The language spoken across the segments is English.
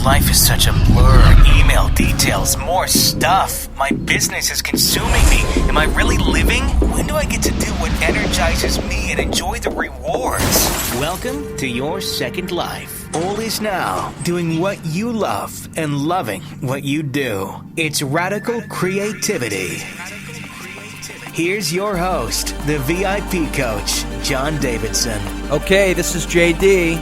Life is such a blur. Email details, more stuff. My business is consuming me. Am I really living? When do I get to do what energizes me and enjoy the rewards? Welcome to your second life. All is now doing what you love and loving what you do. It's radical creativity. Here's your host, the VIP coach, John Davidson. Okay, this is JD,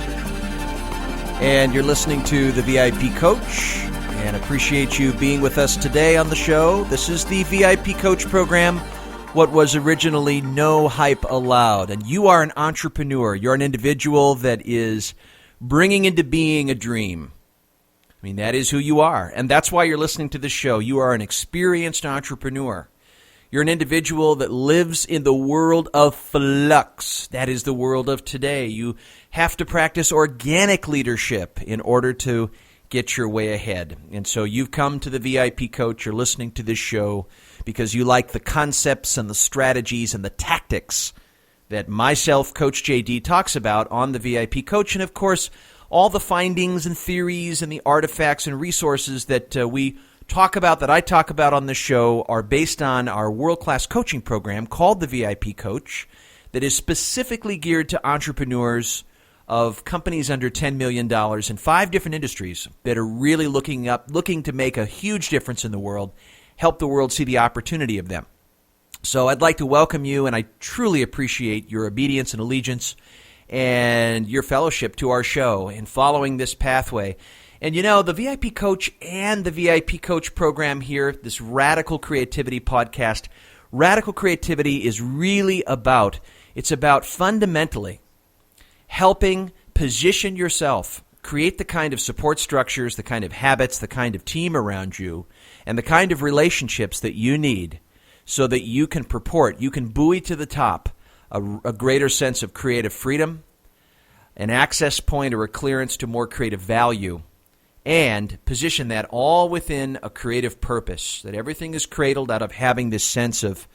and you're listening to the VIP Coach, and appreciate you being with us today on the show. This is the VIP Coach program, what was originally No Hype Allowed, and you are an entrepreneur. You're an individual that is bringing into being a dream. I mean, that is who you are, and that's why you're listening to this show. You are an experienced entrepreneur. You're an individual that lives in the world of flux. That is the world of today. You have to practice organic leadership in order to get your way ahead. And so you've come to the VIP Coach. You're listening to this show because you like the concepts and the strategies and the tactics that myself, Coach JD, talks about on the VIP Coach. And, of course, all the findings and theories and the artifacts and resources that I talk about on this show are based on our world-class coaching program called the VIP Coach that is specifically geared to entrepreneurs of companies under $10 million in 5 different industries that are really looking to make a huge difference in the world, help the world see the opportunity of them. So I'd like to welcome you, and I truly appreciate your obedience and allegiance and your fellowship to our show in following this pathway. And you know, the VIP Coach and the VIP Coach program here, this Radical Creativity podcast, Radical Creativity is really about fundamentally helping position yourself, create the kind of support structures, the kind of habits, the kind of team around you, and the kind of relationships that you need so that you can buoy to the top a greater sense of creative freedom, an access point or a clearance to more creative value, and position that all within a creative purpose, that everything is cradled out of having this sense of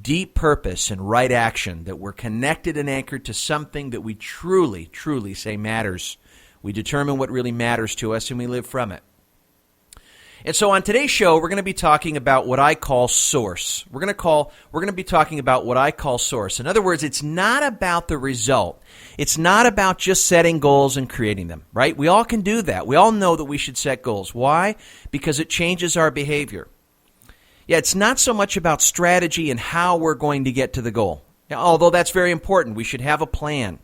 deep purpose and right action, that we're connected and anchored to something that we truly, truly say matters. We determine what really matters to us, and we live from it. And so on today's show, we're going to be talking about what I call source. We're going to be talking about what I call source. In other words, it's not about the result. It's not about just setting goals and creating them, right? We all can do that. We all know that we should set goals. Why? Because it changes our behavior. Yeah, it's not so much about strategy and how we're going to get to the goal. Although that's very important. We should have a plan.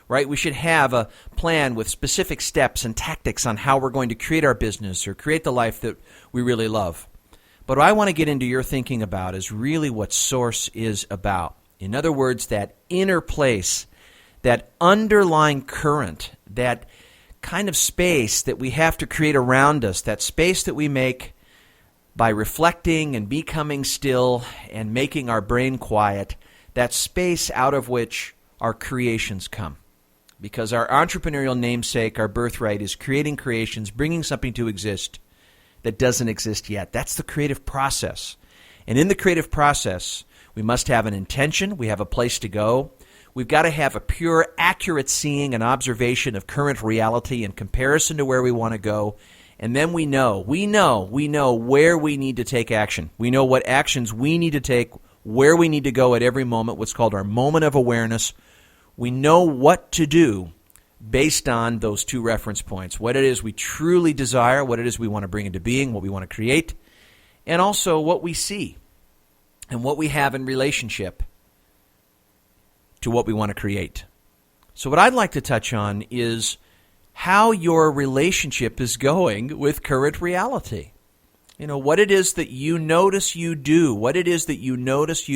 Right? We should have a plan with specific steps and tactics on how we're going to create our business or create the life that we really love. But what I want to get into your thinking about is really what source is about. In other words, that inner place, that underlying current, that kind of space that we have to create around us, that space that we make by reflecting and becoming still and making our brain quiet, that space out of which our creations come. Because our entrepreneurial namesake, our birthright, is creating creations, bringing something to exist that doesn't exist yet. That's the creative process. And in the creative process, we must have an intention. We have a place to go. We've got to have a pure, accurate seeing and observation of current reality in comparison to where we want to go. And then we know where we need to take action. We know what actions we need to take, where we need to go at every moment, what's called our moment of awareness. We know what to do based on those 2 reference points, what it is we truly desire, what it is we want to bring into being, what we want to create, and also what we see and what we have in relationship to what we want to create. So what I'd like to touch on is how your relationship is going with current reality. You know, what it is that you notice you do, what it is that you notice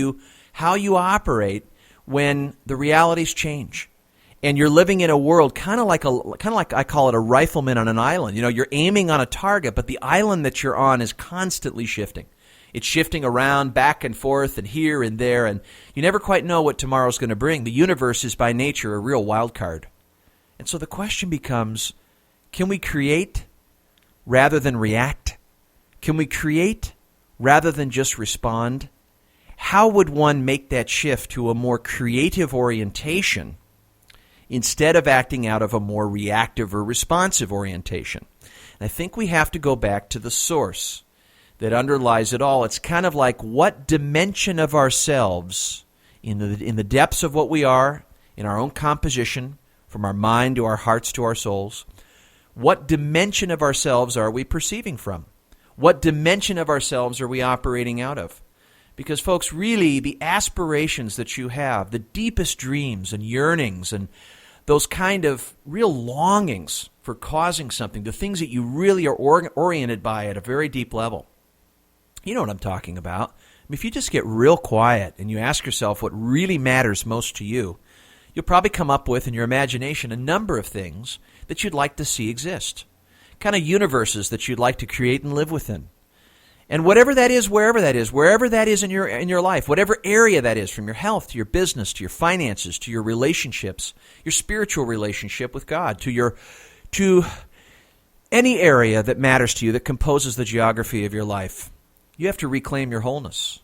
how you operate when the realities change and you're living in a world kind of like I call it a rifleman on an island. You know, you're aiming on a target, but the island that you're on is constantly shifting. It's shifting around back and forth and here and there, and you never quite know what tomorrow's going to bring. The universe is by nature a real wild card. And so the question becomes, can we create rather than react? Can we create rather than just respond? How would one make that shift to a more creative orientation instead of acting out of a more reactive or responsive orientation. And I think we have to go back to the source that underlies it all. It's kind of like, what dimension of ourselves, in the depths of what we are, in our own composition, from our mind to our hearts to our souls, what dimension of ourselves are we perceiving from? What dimension of ourselves are we operating out of? Because, folks, really, the aspirations that you have, the deepest dreams and yearnings and those kind of real longings for causing something, the things that you really are oriented by at a very deep level, you know what I'm talking about. I mean, if you just get real quiet and you ask yourself what really matters most to you, you'll probably come up with, in your imagination, a number of things that you'd like to see exist, kind of universes that you'd like to create and live within. And whatever that is, wherever that is in your life, whatever area that is, from your health to your business to your finances to your relationships, your spiritual relationship with God, to any area that matters to you that composes the geography of your life, you have to reclaim your wholeness.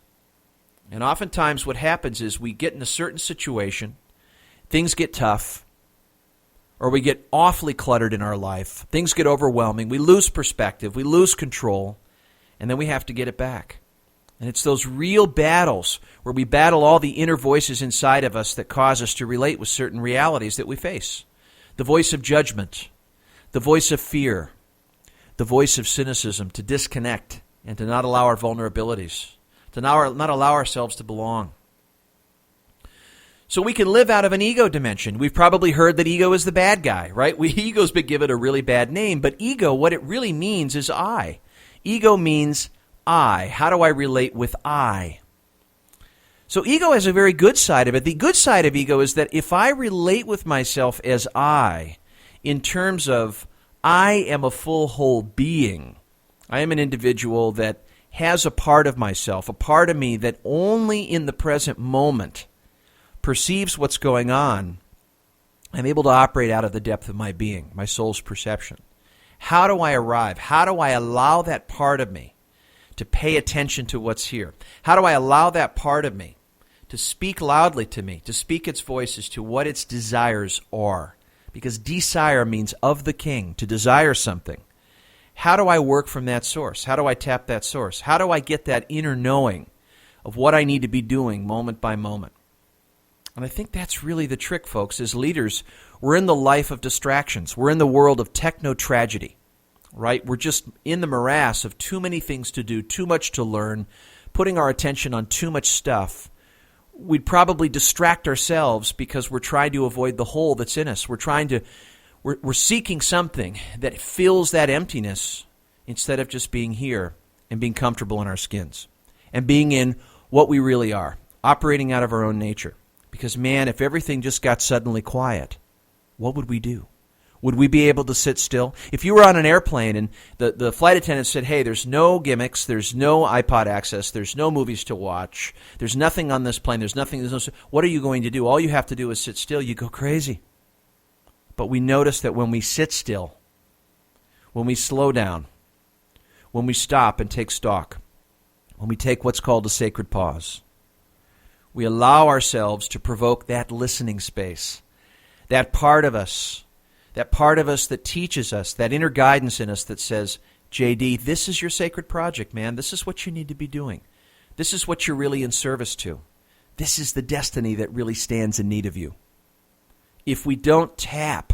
And oftentimes what happens is we get in a certain situation, things get tough, or we get awfully cluttered in our life, things get overwhelming, we lose perspective, we lose control, and then we have to get it back. And it's those real battles where we battle all the inner voices inside of us that cause us to relate with certain realities that we face. The voice of judgment, the voice of fear, the voice of cynicism, to disconnect and to not allow our vulnerabilities, to not allow ourselves to belong. So we can live out of an ego dimension. We've probably heard that ego is the bad guy, right? Ego's been given a really bad name, but ego, what it really means is I. Ego means I. How do I relate with I? So ego has a very good side of it. The good side of ego is that if I relate with myself as I, in terms of I am a full, whole being, I am an individual that has a part of myself, a part of me that only in the present moment perceives what's going on, I'm able to operate out of the depth of my being, my soul's perception. How do I arrive? How do I allow that part of me to pay attention to what's here? How do I allow that part of me to speak loudly to me, to speak its voice as to what its desires are? Because desire means of the king, to desire something. How do I work from that source? How do I tap that source? How do I get that inner knowing of what I need to be doing moment by moment? And I think that's really the trick, folks. As leaders, we're in the life of distractions. We're in the world of techno-tragedy, right? We're just in the morass of too many things to do, too much to learn, putting our attention on too much stuff. We'd probably distract ourselves because we're trying to avoid the hole that's in us. We're seeking something that fills that emptiness instead of just being here and being comfortable in our skins and being in what we really are, operating out of our own nature. Because, man, if everything just got suddenly quiet, what would we do? Would we be able to sit still? If you were on an airplane and the flight attendant said, hey, there's no gimmicks, there's no iPod access, there's no movies to watch, there's nothing on this plane, what are you going to do? All you have to do is sit still. You go crazy. But we notice that when we sit still, when we slow down, when we stop and take stock, when we take what's called a sacred pause, we allow ourselves to provoke that listening space, that part of us that teaches us, that inner guidance in us that says, JD, this is your sacred project, man. This is what you need to be doing. This is what you're really in service to. This is the destiny that really stands in need of you. If we don't tap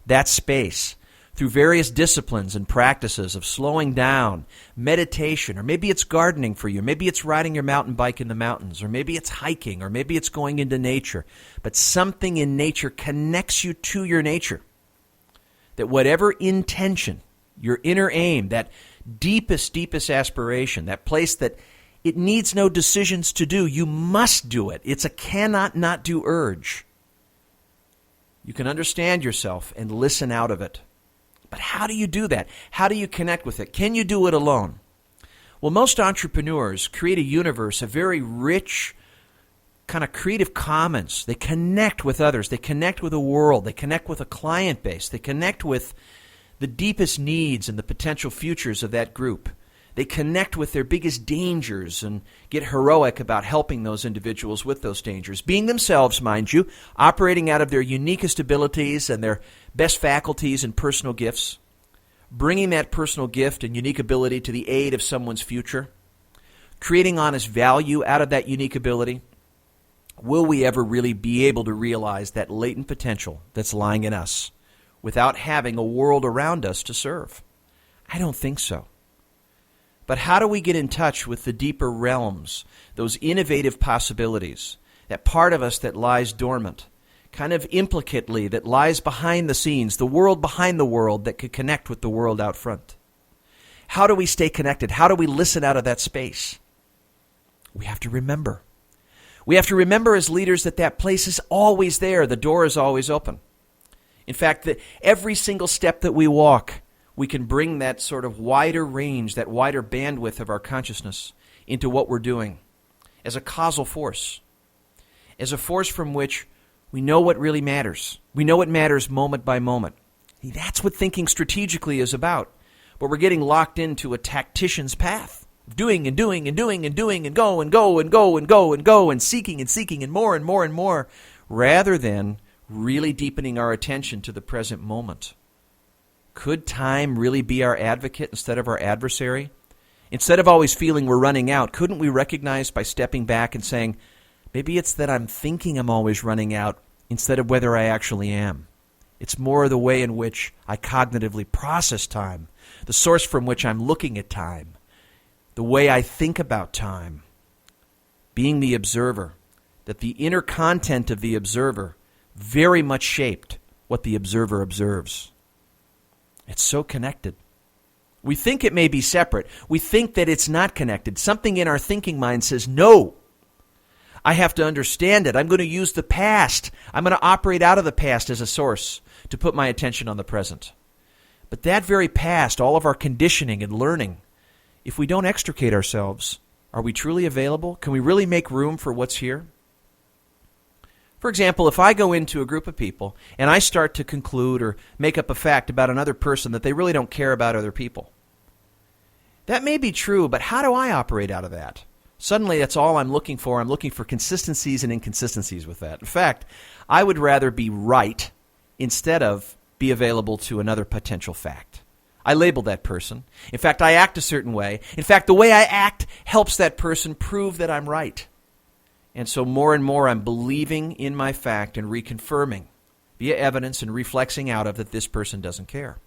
that space through various disciplines and practices of slowing down, meditation, or maybe it's gardening for you, maybe it's riding your mountain bike in the mountains, or maybe it's hiking, or maybe it's going into nature, but something in nature connects you to your nature. That whatever intention, your inner aim, that deepest aspiration, that place that it needs no decisions to do, you must do it. It's a cannot not do urge. You can understand yourself and listen out of it. But how do you do that? How do you connect with it? Can you do it alone? Well, most entrepreneurs create a universe, a very rich kind of creative commons. They connect with others. They connect with the world. They connect with a client base. They connect with the deepest needs and the potential futures of that group. They connect with their biggest dangers and get heroic about helping those individuals with those dangers. Being themselves, mind you, operating out of their uniquest abilities and their best faculties and personal gifts, bringing that personal gift and unique ability to the aid of someone's future, creating honest value out of that unique ability. Will we ever really be able to realize that latent potential that's lying in us without having a world around us to serve? I don't think so. But how do we get in touch with the deeper realms, those innovative possibilities, that part of us that lies dormant, kind of implicately that lies behind the scenes, the world behind the world that could connect with the world out front? How do we stay connected? How do we listen out of that space? We have to remember. We have to remember as leaders that place is always there. The door is always open. In fact, every single step that we walk, we can bring that sort of wider range, that wider bandwidth of our consciousness into what we're doing as a causal force, as a force from which we know what really matters. We know what matters moment by moment. That's what thinking strategically is about. But we're getting locked into a tactician's path, doing and doing and doing and doing and go and go and go and go and go and seeking and more and more and more, rather than really deepening our attention to the present moment. Could time really be our advocate instead of our adversary? Instead of always feeling we're running out, couldn't we recognize by stepping back and saying, maybe it's that I'm thinking I'm always running out instead of whether I actually am. It's more the way in which I cognitively process time, the source from which I'm looking at time, the way I think about time. Being the observer, that the inner content of the observer very much shaped what the observer observes. It's so connected. We think it may be separate. We think that it's not connected. Something in our thinking mind says, no, I have to understand it. I'm going to use the past. I'm going to operate out of the past as a source to put my attention on the present. But that very past, all of our conditioning and learning, if we don't extricate ourselves, are we truly available? Can we really make room for what's here? For example, if I go into a group of people and I start to conclude or make up a fact about another person that they really don't care about other people, that may be true, but how do I operate out of that? Suddenly, that's all I'm looking for. I'm looking for consistencies and inconsistencies with that. In fact, I would rather be right instead of be available to another potential fact. I label that person. In fact, I act a certain way. In fact, the way I act helps that person prove that I'm right. And so more and more I'm believing in my fact and reconfirming via evidence and reflexing out of that this person doesn't care.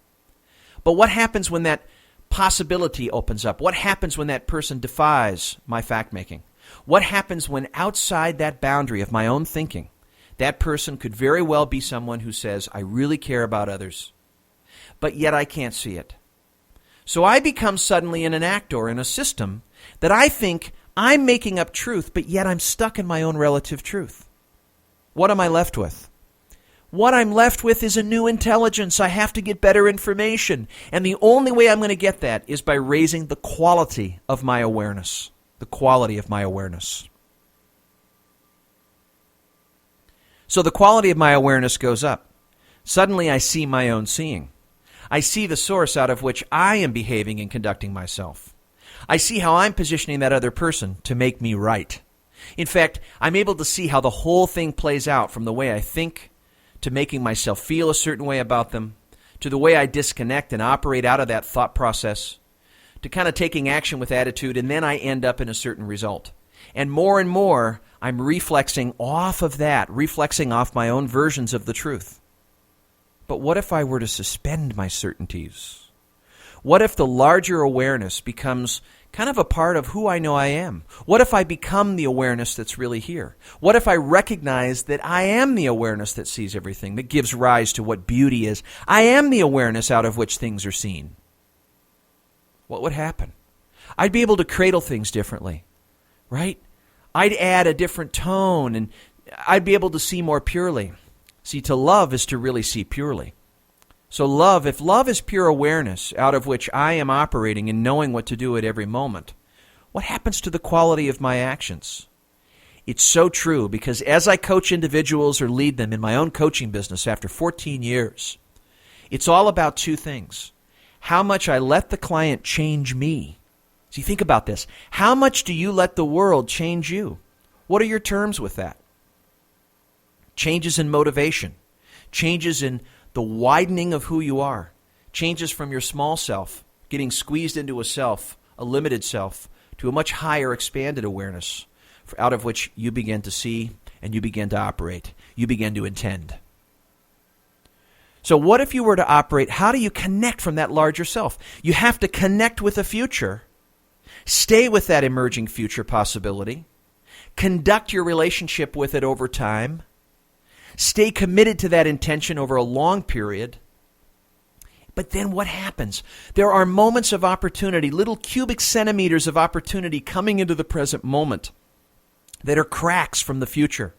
But what happens when that possibility opens up? What happens when that person defies my fact-making? What happens when outside that boundary of my own thinking, that person could very well be someone who says, I really care about others, but yet I can't see it. So I become suddenly in an actor, in a system that I think I'm making up truth, but yet I'm stuck in my own relative truth. What am I left with? What I'm left with is a new intelligence. I have to get better information. And the only way I'm going to get that is by raising the quality of my awareness. The quality of my awareness. So the quality of my awareness goes up. Suddenly I see my own seeing. I see the source out of which I am behaving and conducting myself. I see how I'm positioning that other person to make me right. In fact, I'm able to see how the whole thing plays out, from the way I think, to making myself feel a certain way about them, to the way I disconnect and operate out of that thought process, to kind of taking action with attitude, and then I end up in a certain result. And more, I'm reflexing off of that, reflexing off my own versions of the truth. But what if I were to suspend my certainties? What if the larger awareness becomes kind of a part of who I know I am? What if I become the awareness that's really here? What if I recognize that I am the awareness that sees everything, that gives rise to what beauty is? I am the awareness out of which things are seen. What would happen? I'd be able to cradle things differently, right? I'd add a different tone, and I'd be able to see more purely. See, to love is to really see purely. So love, if love is pure awareness out of which I am operating and knowing what to do at every moment, what happens to the quality of my actions? It's so true, because as I coach individuals or lead them in my own coaching business after 14 years, it's all about two things. How much I let the client change me, See, think about this. How much do you let the world change you? What are your terms with that? Changes in motivation, changes in the widening of who you are, changes from your small self, getting squeezed into a self, a limited self, to a much higher expanded awareness, out of which you begin to see and you begin to operate. You begin to intend. So what if you were to operate? How do you connect from that larger self? You have to connect with the future. Stay with that emerging future possibility. Conduct your relationship with it over time. Stay committed to that intention over a long period. But then what happens? There are moments of opportunity, little cubic centimeters of opportunity coming into the present moment that are cracks from the future,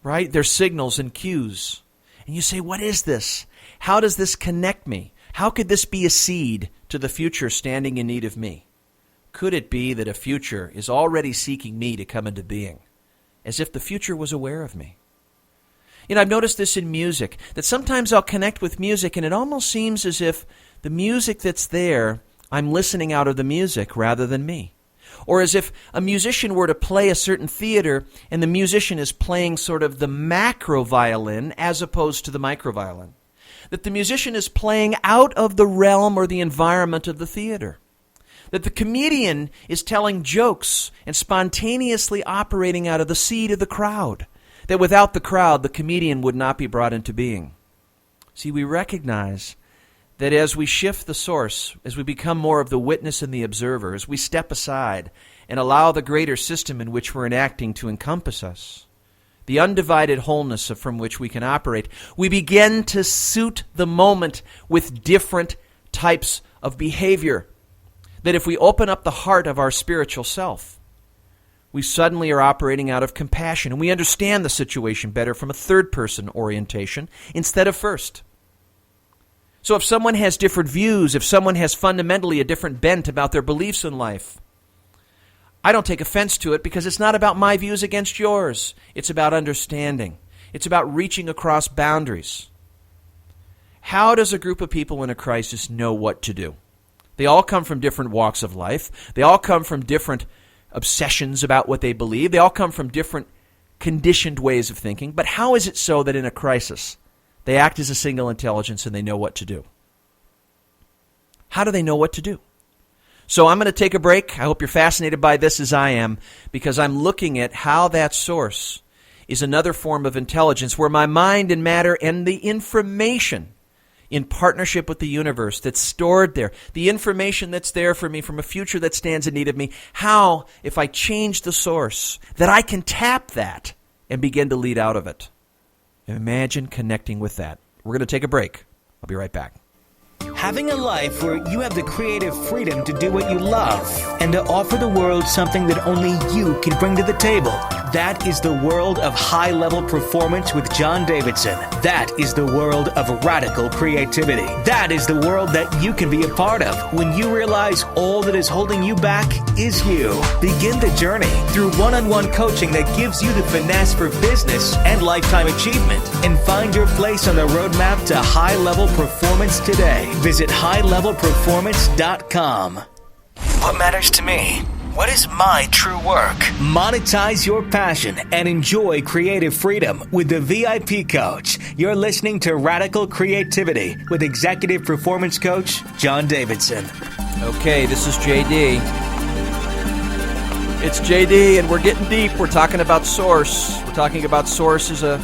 right? They're signals and cues. And you say, what is this? How does this connect me? How could this be a seed to the future standing in need of me? Could it be that a future is already seeking me to come into being, as if the future was aware of me? You know, I've noticed this in music, that sometimes I'll connect with music and it almost seems as if the music that's there, I'm listening out of the music rather than me. Or as if a musician were to play a certain theater and the musician is playing sort of the macro violin as opposed to the micro violin. That the musician is playing out of the realm or the environment of the theater. That the comedian is telling jokes and spontaneously operating out of the seed of the crowd. That without the crowd, the comedian would not be brought into being. See, we recognize that as we shift the source, as we become more of the witness and the observer, as we step aside and allow the greater system in which we're enacting to encompass us, the undivided wholeness from which we can operate, we begin to suit the moment with different types of behavior. That if we open up the heart of our spiritual self, we suddenly are operating out of compassion, and we understand the situation better from a third-person orientation instead of first. So if someone has different views, if someone has fundamentally a different bent about their beliefs in life, I don't take offense to it because it's not about my views against yours. It's about understanding. It's about reaching across boundaries. How does a group of people in a crisis know what to do? They all come from different walks of life. They all come from different obsessions about what they believe. They all come from different conditioned ways of thinking. But how is it so that in a crisis, they act as a single intelligence and they know what to do? How do they know what to do? So I'm going to take a break. I hope you're fascinated by this as I am, because I'm looking at how that source is another form of intelligence where my mind and matter and the information in partnership with the universe that's stored there, the information that's there for me from a future that stands in need of me, how, if I change the source, that I can tap that and begin to lead out of it. Imagine connecting with that. We're going to take a break. I'll be right back. Having a life where you have the creative freedom to do what you love and to offer the world something that only you can bring to the table. That is the world of high-level performance with John Davidson. That is the world of radical creativity. That is the world that you can be a part of when you realize all that is holding you back is you. Begin the journey through one-on-one coaching that gives you the finesse for business and lifetime achievement, and find your place on the roadmap to high-level performance today. Visit highlevelperformance.com. What matters to me? What is my true work? Monetize your passion and enjoy creative freedom with the VIP Coach. You're listening to Radical Creativity with Executive Performance Coach John Davidson. Okay, this is JD. It's JD, and we're getting deep. We're talking about source. We're talking about source as a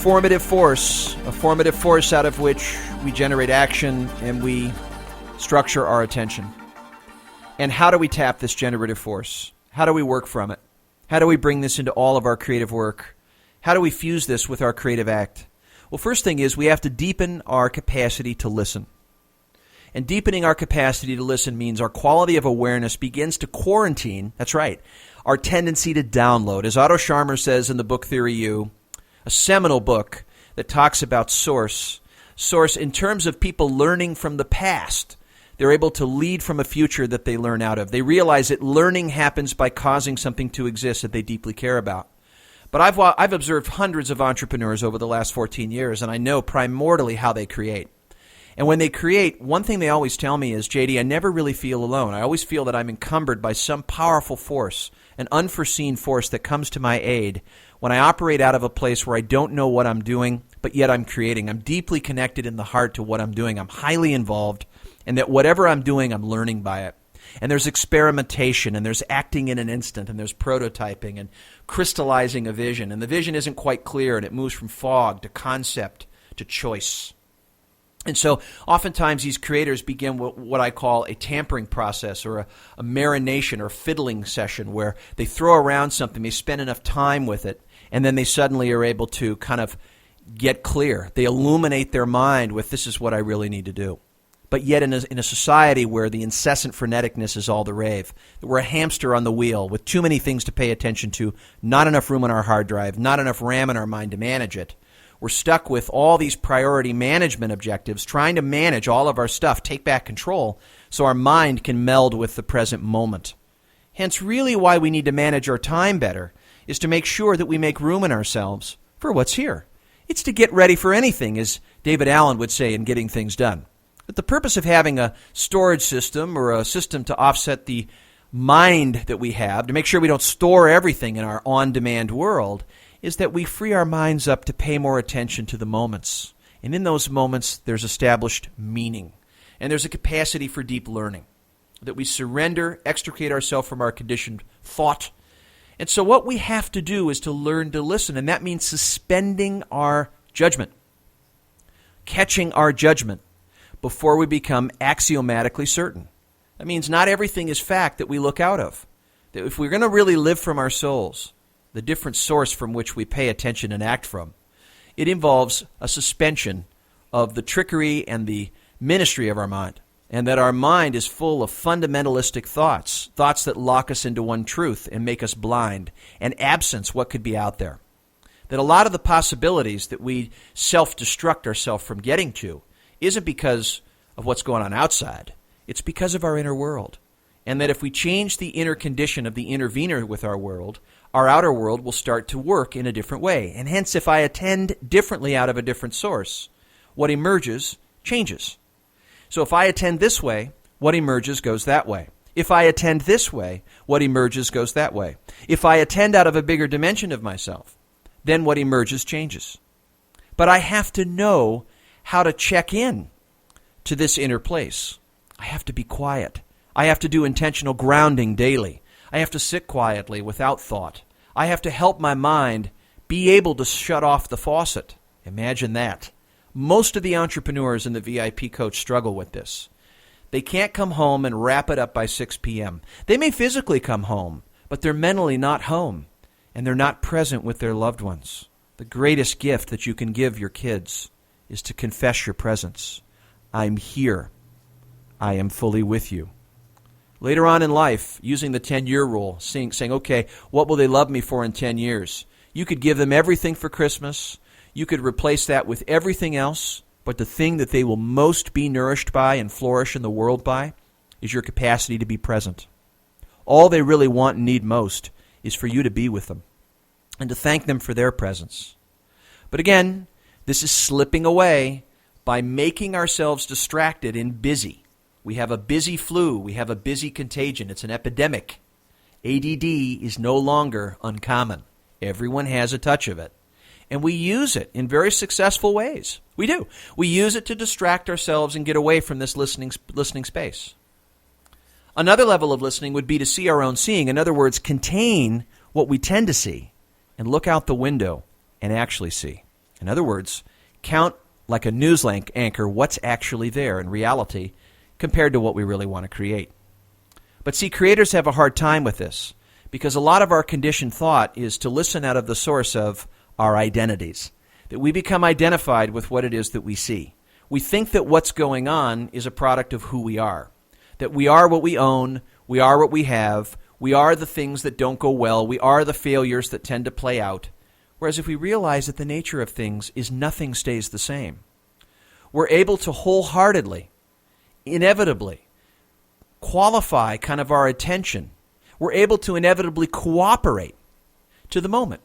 formative force out of which we generate action and we structure our attention. And how do we tap this generative force? How do we work from it? How do we bring this into all of our creative work? How do we fuse this with our creative act? Well, first thing is we have to deepen our capacity to listen. And deepening our capacity to listen means our quality of awareness begins to quarantine, that's right, our tendency to download. As Otto Scharmer says in the book Theory U, a seminal book that talks about source in terms of people learning from the past. They're able to lead from a future that they learn out of. They realize that learning happens by causing something to exist that they deeply care about. But I've observed hundreds of entrepreneurs over the last 14 years, and I know primordially how they create. And when they create, one thing they always tell me is, JD, I never really feel alone. I always feel that I'm encumbered by some powerful force, an unforeseen force that comes to my aid when I operate out of a place where I don't know what I'm doing, but yet I'm creating. I'm deeply connected in the heart to what I'm doing. I'm highly involved, and that whatever I'm doing, I'm learning by it. And there's experimentation, and there's acting in an instant, and there's prototyping and crystallizing a vision. And the vision isn't quite clear, and it moves from fog to concept to choice. And so oftentimes these creators begin what I call a tampering process, or a marination or fiddling session, where they throw around something, they spend enough time with it, and then they suddenly are able to kind of get clear. They illuminate their mind with, this is what I really need to do. But yet in a society where the incessant freneticness is all the rave, we're a hamster on the wheel with too many things to pay attention to, not enough room on our hard drive, not enough RAM in our mind to manage it. We're stuck with all these priority management objectives, trying to manage all of our stuff, take back control, so our mind can meld with the present moment. Hence, really why we need to manage our time better is to make sure that we make room in ourselves for what's here. It's to get ready for anything, as David Allen would say in Getting Things Done. But the purpose of having a storage system or a system to offset the mind that we have, to make sure we don't store everything in our on-demand world, is that we free our minds up to pay more attention to the moments. And in those moments, there's established meaning. And there's a capacity for deep learning. That we surrender, extricate ourselves from our conditioned thought. And so what we have to do is to learn to listen. And that means suspending our judgment. Catching our judgment before we become axiomatically certain. That means not everything is fact that we look out of. That if we're going to really live from our souls, the different source from which we pay attention and act from, it involves a suspension of the trickery and the ministry of our mind, and that our mind is full of fundamentalistic thoughts that lock us into one truth and make us blind, and absence what could be out there. That a lot of the possibilities that we self-destruct ourselves from getting to isn't because of what's going on outside, it's because of our inner world. And that if we change the inner condition of the intervener with our world, our outer world will start to work in a different way. And hence, if I attend differently out of a different source, what emerges changes. So if I attend this way, what emerges goes that way. If I attend this way, what emerges goes that way. If I attend out of a bigger dimension of myself, then what emerges changes. But I have to know how to check in to this inner place. I have to be quiet. I have to do intentional grounding daily. I have to sit quietly without thought. I have to help my mind be able to shut off the faucet. Imagine that. Most of the entrepreneurs in the VIP Coach struggle with this. They can't come home and wrap it up by 6 p.m. They may physically come home, but they're mentally not home, and they're not present with their loved ones. The greatest gift that you can give your kids is to confess your presence. I'm here. I am fully with you. Later on in life, using the 10-year rule, saying, okay, what will they love me for in 10 years? You could give them everything for Christmas. You could replace that with everything else, but the thing that they will most be nourished by and flourish in the world by is your capacity to be present. All they really want and need most is for you to be with them and to thank them for their presence. But again, this is slipping away by making ourselves distracted and busy. We have a busy flu. We have a busy contagion. It's an epidemic. ADD is no longer uncommon. Everyone has a touch of it. And we use it in very successful ways. We do. We use it to distract ourselves and get away from this listening space. Another level of listening would be to see our own seeing. In other words, contain what we tend to see and look out the window and actually see. In other words, count like a news anchor what's actually there in reality compared to what we really want to create. But see, creators have a hard time with this because a lot of our conditioned thought is to listen out of the source of our identities, that we become identified with what it is that we see. We think that what's going on is a product of who we are, that we are what we own, we are what we have, we are the things that don't go well, we are the failures that tend to play out. Whereas if we realize that the nature of things is nothing stays the same, we're able to wholeheartedly, inevitably qualify kind of our attention. We're able to inevitably cooperate to the moment.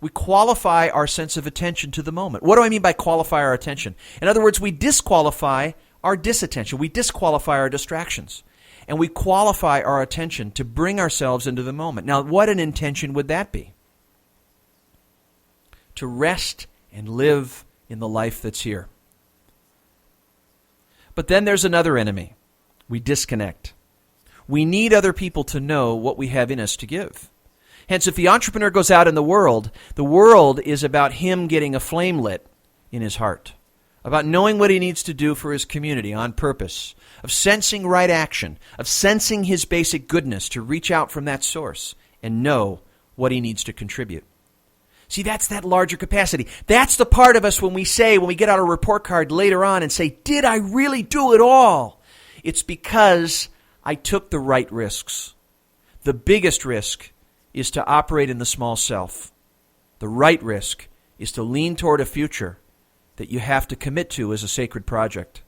We qualify our sense of attention to the moment. What do I mean by qualify our attention? In other words, we disqualify our disattention. We disqualify our distractions. And we qualify our attention to bring ourselves into the moment. Now, what an intention would that be? To rest and live in the life that's here. But then there's another enemy. We disconnect. We need other people to know what we have in us to give. Hence, if the entrepreneur goes out in the world is about him getting a flame lit in his heart, about knowing what he needs to do for his community on purpose, of sensing right action, of sensing his basic goodness to reach out from that source and know what he needs to contribute. See, that's that larger capacity. That's the part of us when we get out a report card later on and say, did I really do it all? It's because I took the right risks. The biggest risk is to operate in the small self. The right risk is to lean toward a future that you have to commit to as a sacred project.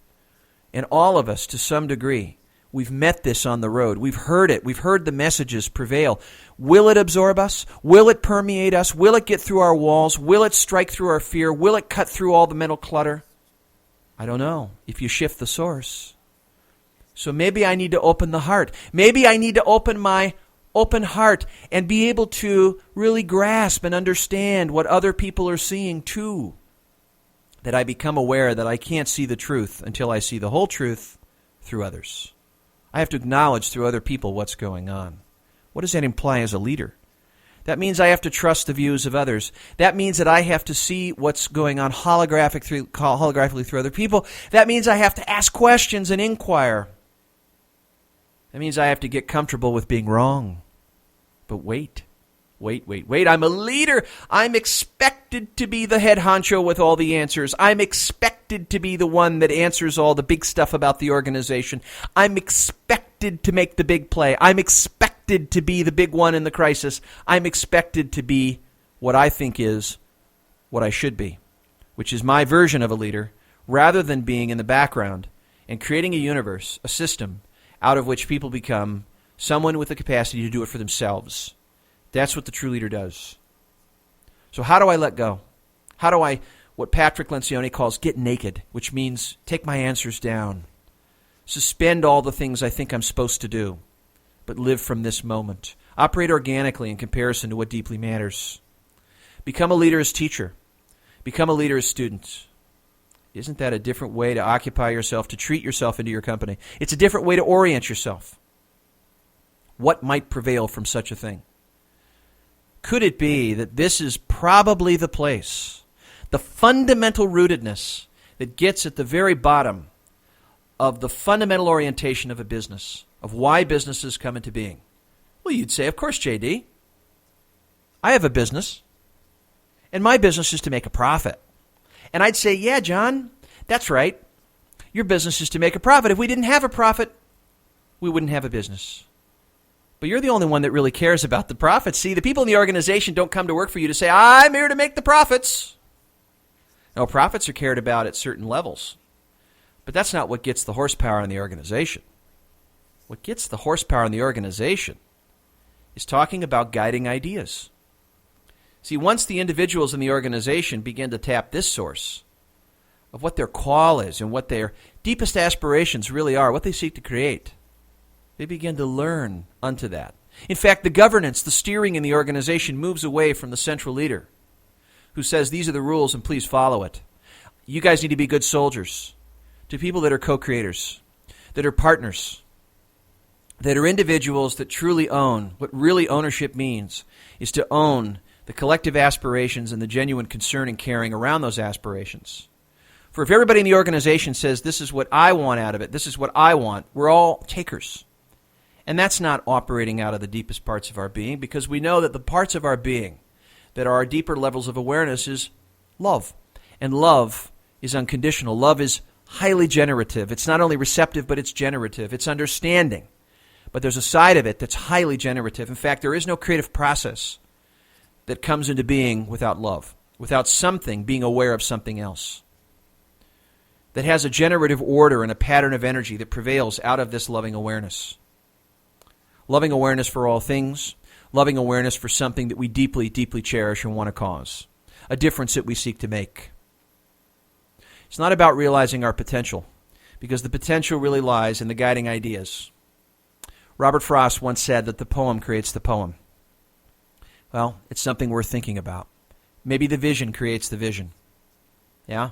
And all of us, to some degree, we've met this on the road. We've heard it. We've heard the messages prevail. Will it absorb us? Will it permeate us? Will it get through our walls? Will it strike through our fear? Will it cut through all the mental clutter? I don't know. If you shift the source. So maybe I need to open the heart. Maybe I need to open my open heart and be able to really grasp and understand what other people are seeing too. That I become aware that I can't see the truth until I see the whole truth through others. I have to acknowledge through other people what's going on. What does that imply as a leader? That means I have to trust the views of others. That means that I have to see what's going on holographically through other people. That means I have to ask questions and inquire. That means I have to get comfortable with being wrong. But wait. I'm a leader. I'm expected to be the head honcho with all the answers. I'm expected to be the one that answers all the big stuff about the organization. I'm expected to make the big play. I'm expected to be the big one in the crisis. I'm expected to be what I think is what I should be, which is my version of a leader, rather than being in the background and creating a universe, a system, out of which people become someone with the capacity to do it for themselves. That's what the true leader does. So how do I let go? How do I, what Patrick Lencioni calls, get naked, which means take my answers down. Suspend all the things I think I'm supposed to do, but live from this moment. Operate organically in comparison to what deeply matters. Become a leader as teacher. Become a leader as student. Isn't that a different way to occupy yourself, to treat yourself into your company? It's a different way to orient yourself. What might prevail from such a thing? Could it be that this is probably the place, the fundamental rootedness that gets at the very bottom of the fundamental orientation of a business, of why businesses come into being? Well, you'd say, of course, JD. I have a business, and my business is to make a profit. And I'd say, yeah, John, that's right. Your business is to make a profit. If we didn't have a profit, we wouldn't have a business. But you're the only one that really cares about the profits. See, the people in the organization don't come to work for you to say, I'm here to make the profits. No, profits are cared about at certain levels. But that's not what gets the horsepower in the organization. What gets the horsepower in the organization is talking about guiding ideas. See, once the individuals in the organization begin to tap this source of what their call is and what their deepest aspirations really are, what they seek to create, they begin to learn unto that. In fact, the governance, the steering in the organization moves away from the central leader who says, these are the rules and please follow it. You guys need to be good soldiers. To people that are co-creators, that are partners, that are individuals that truly own. What really ownership means is to own the collective aspirations and the genuine concern and caring around those aspirations. For if everybody in the organization says, this is what I want out of it, this is what I want, we're all takers. And that's not operating out of the deepest parts of our being, because we know that the parts of our being that are our deeper levels of awareness is love. And love is unconditional. Love is highly generative. It's not only receptive, but it's generative. It's understanding. But there's a side of it that's highly generative. In fact, there is no creative process that comes into being without love, without something being aware of something else, that has a generative order and a pattern of energy that prevails out of this loving awareness. Loving awareness for all things, loving awareness for something that we deeply, deeply cherish and want to cause, a difference that we seek to make. It's not about realizing our potential, because the potential really lies in the guiding ideas. Robert Frost once said that the poem creates the poem. Well, it's something worth thinking about. Maybe the vision creates the vision. Yeah?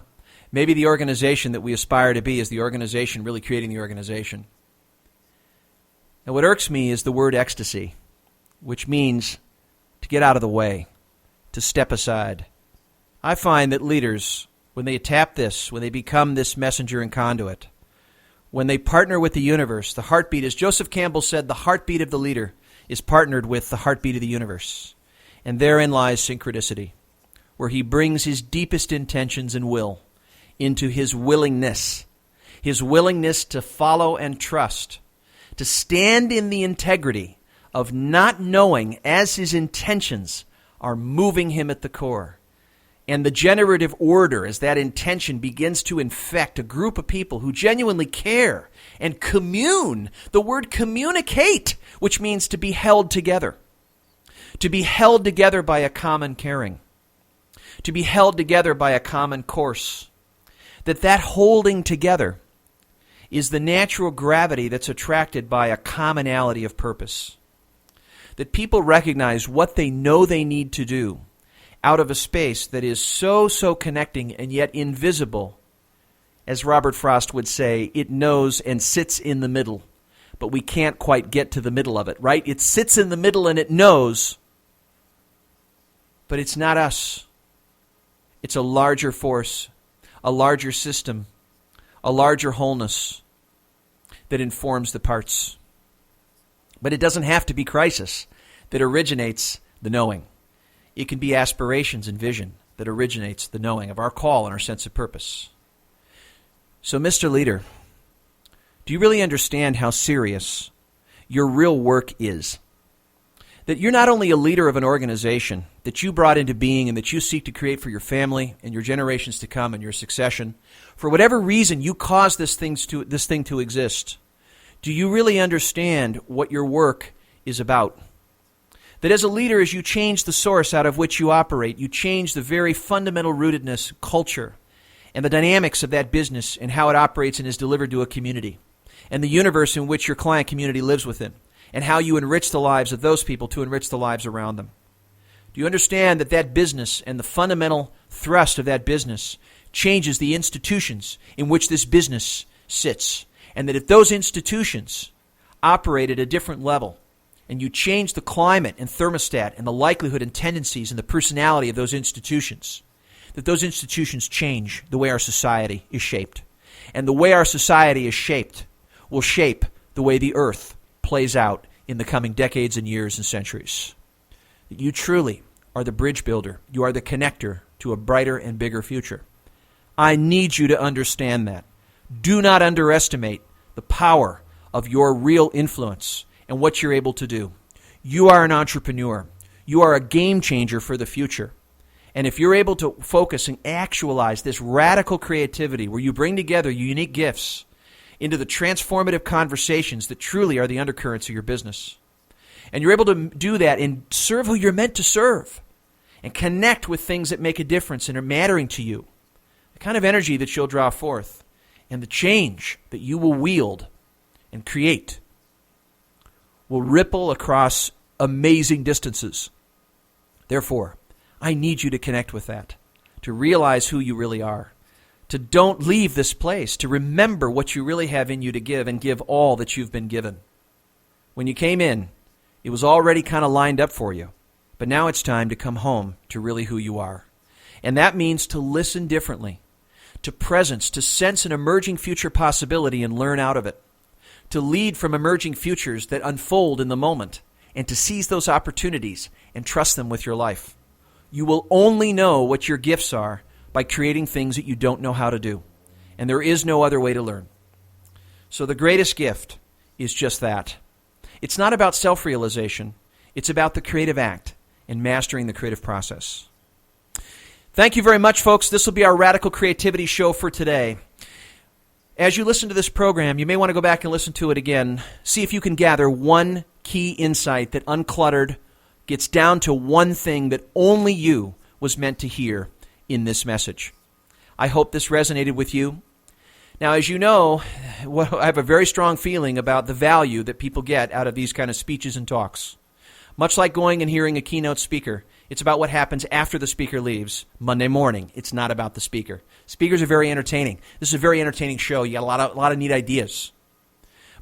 Maybe the organization that we aspire to be is the organization really creating the organization. Now, what irks me is the word ecstasy, which means to get out of the way, to step aside. I find that leaders, when they tap this, when they become this messenger and conduit, when they partner with the universe, the heartbeat, as Joseph Campbell said, the heartbeat of the leader is partnered with the heartbeat of the universe. And therein lies synchronicity, where he brings his deepest intentions and will into his willingness to follow and trust, to stand in the integrity of not knowing as his intentions are moving him at the core. And the generative order, as that intention begins to infect a group of people who genuinely care and commune, the word communicate, which means to be held together. To be held together by a common caring. To be held together by a common course. That holding together is the natural gravity that's attracted by a commonality of purpose. That people recognize what they know they need to do out of a space that is so connecting and yet invisible. As Robert Frost would say, it knows and sits in the middle, but we can't quite get to the middle of it, right? It sits in the middle and it knows, but it's not us. It's a larger force, a larger system, a larger wholeness that informs the parts. But it doesn't have to be crisis that originates the knowing. It can be aspirations and vision that originates the knowing of our call and our sense of purpose. So, Mr. Leader, do you really understand how serious your real work is? That you're not only a leader of an organization that you brought into being and that you seek to create for your family and your generations to come and your succession. For whatever reason you caused this thing to exist. Do you really understand what your work is about? That as a leader, as you change the source out of which you operate, you change the very fundamental rootedness, culture, and the dynamics of that business and how it operates and is delivered to a community, and the universe in which your client community lives within, and how you enrich the lives of those people to enrich the lives around them. Do you understand that that business and the fundamental thrust of that business changes the institutions in which this business sits, and that if those institutions operate at a different level, and you change the climate and thermostat and the likelihood and tendencies and the personality of those institutions, that those institutions change the way our society is shaped. And the way our society is shaped will shape the way the earth plays out in the coming decades and years and centuries. That you truly are the bridge builder. You are the connector to a brighter and bigger future. I need you to understand that. Do not underestimate the power of your real influence and what you're able to do. You are an entrepreneur. You are a game changer for the future. And if you're able to focus and actualize this radical creativity where you bring together your unique gifts into the transformative conversations that truly are the undercurrents of your business, and you're able to do that and serve who you're meant to serve and connect with things that make a difference and are mattering to you, the kind of energy that you'll draw forth and the change that you will wield and create will ripple across amazing distances. Therefore, I need you to connect with that, to realize who you really are, to don't leave this place, to remember what you really have in you to give and give all that you've been given. When you came in, it was already kind of lined up for you, but now it's time to come home to really who you are. And that means to listen differently, to presence, to sense an emerging future possibility and learn out of it, to lead from emerging futures that unfold in the moment, and to seize those opportunities and trust them with your life. You will only know what your gifts are by creating things that you don't know how to do. And there is no other way to learn. So the greatest gift is just that. It's not about self-realization. It's about the creative act and mastering the creative process. Thank you very much, folks. This will be our Radical Creativity Show for today. As you listen to this program, you may want to go back and listen to it again. See if you can gather one key insight that uncluttered gets down to one thing that only you was meant to hear in this message. I hope this resonated with you. Now, as you know, I have a very strong feeling about the value that people get out of these kind of speeches and talks. Much like going and hearing a keynote speaker, it's about what happens after the speaker leaves Monday morning. It's not about the speaker. Speakers are very entertaining. This is a very entertaining show. You got a lot of neat ideas.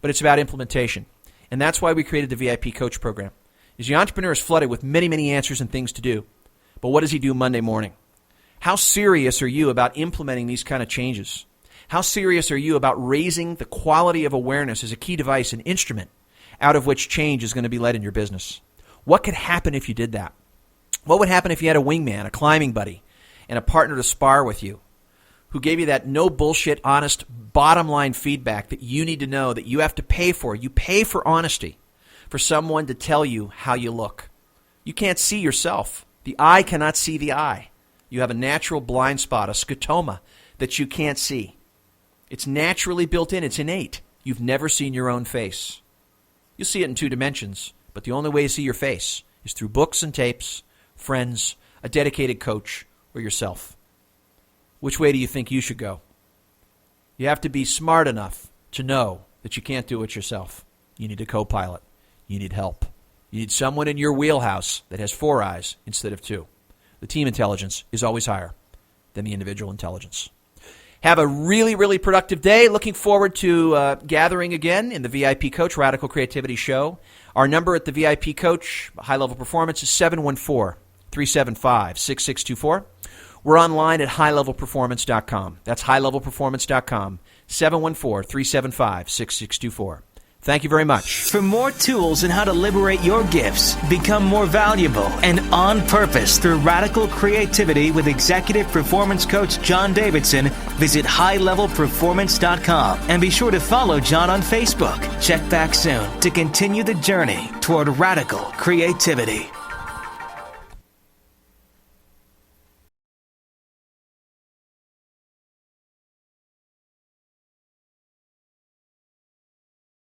But it's about implementation. And that's why we created the VIP Coach Program. Is the entrepreneur is flooded with many, many answers and things to do. But what does he do Monday morning? How serious are you about implementing these kind of changes? How serious are you about raising the quality of awareness as a key device, an instrument out of which change is going to be led in your business? What could happen if you did that? What would happen if you had a wingman, a climbing buddy, and a partner to spar with you who gave you that no bullshit, honest, bottom line feedback that you need to know that you have to pay for? You pay for honesty, for someone to tell you how you look. You can't see yourself. The eye cannot see the eye. You have a natural blind spot, a scotoma, that you can't see. It's naturally built in. It's innate. You've never seen your own face. You'll see it in 2 dimensions, but the only way to see your face is through books and tapes, friends, a dedicated coach, or yourself. Which way do you think you should go? You have to be smart enough to know that you can't do it yourself. You need a co-pilot. You need help. You need someone in your wheelhouse that has 4 eyes instead of 2. The team intelligence is always higher than the individual intelligence. Have a really, really productive day. Looking forward to gathering again in the VIP Coach Radical Creativity Show. Our number at the VIP Coach High Level Performance is 714-375-6624. We're online at highlevelperformance.com. That's highlevelperformance.com, 714-375-6624. Thank you very much. For more tools on how to liberate your gifts, become more valuable, and on purpose through radical creativity with executive performance coach John Davidson, visit highlevelperformance.com and be sure to follow John on Facebook. Check back soon to continue the journey toward radical creativity.